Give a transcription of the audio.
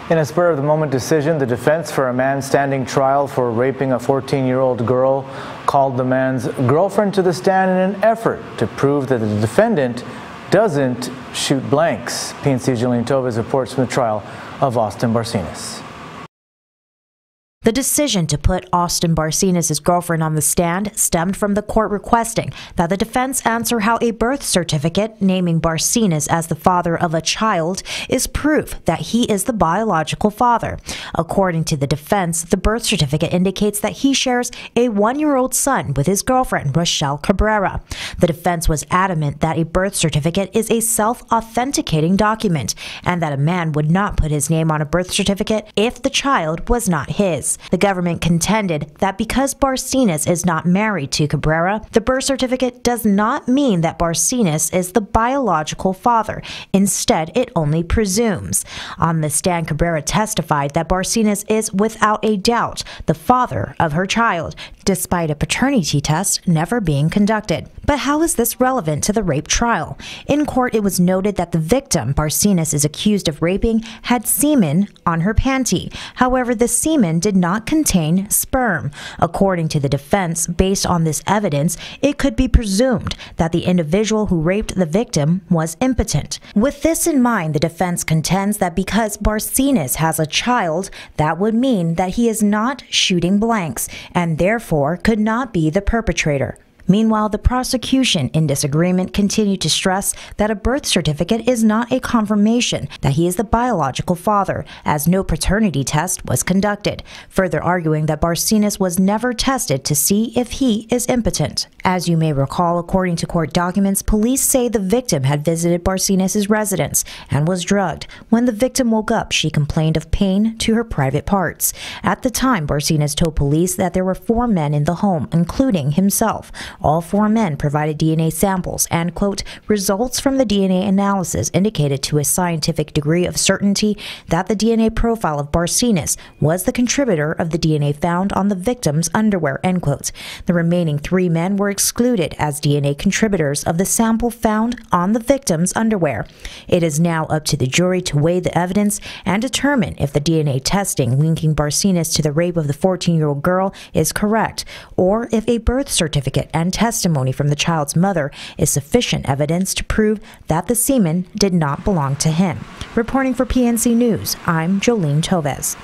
In a spur-of-the-moment decision, the defense for a man standing trial for raping a 14-year-old girl called the man's girlfriend to the stand in an effort to prove that the defendant doesn't shoot blanks. PNC's Jolene Toves reports from the trial of Austin Barcenas. The decision to put Austin Barcenas' girlfriend on the stand stemmed from the court requesting that the defense answer how a birth certificate naming Barcenas as the father of a child is proof that he is the biological father. According to the defense, the birth certificate indicates that he shares a 1-year-old son with his girlfriend, Rochelle Cabrera. The defense was adamant that a birth certificate is a self-authenticating document and that a man would not put his name on a birth certificate if the child was not his. The government contended that because Barcenas is not married to Cabrera, the birth certificate does not mean that Barcenas is the biological father. Instead, it only presumes. On the stand, Cabrera testified that Barcenas is without a doubt the father of her child, despite a paternity test never being conducted. But how is this relevant to the rape trial? In court, it was noted that the victim Barcenas is accused of raping had semen on her panty. However, the semen did not contain sperm. According to the defense, based on this evidence, it could be presumed that the individual who raped the victim was impotent. With this in mind, the defense contends that because Barcenas has a child, that would mean that he is not shooting blanks and therefore could not be the perpetrator. Meanwhile, the prosecution, in disagreement, continued to stress that a birth certificate is not a confirmation that he is the biological father, as no paternity test was conducted, further arguing that Barcenas was never tested to see if he is impotent. As you may recall, according to court documents, police say the victim had visited Barcenas' residence and was drugged. When the victim woke up, she complained of pain to her private parts. At the time, Barcenas told police that there were 4 men in the home, including himself. All 4 men provided DNA samples and, quote, results from the DNA analysis indicated to a scientific degree of certainty that the DNA profile of Barcenas was the contributor of the DNA found on the victim's underwear, end quote. The remaining 3 men were excluded as DNA contributors of the sample found on the victim's underwear. It is now up to the jury to weigh the evidence and determine if the DNA testing linking Barcenas to the rape of the 14-year-old girl is correct, or if a birth certificate and testimony from the child's mother is sufficient evidence to prove that the semen did not belong to him. Reporting for PNC News, I'm Jolene Toves.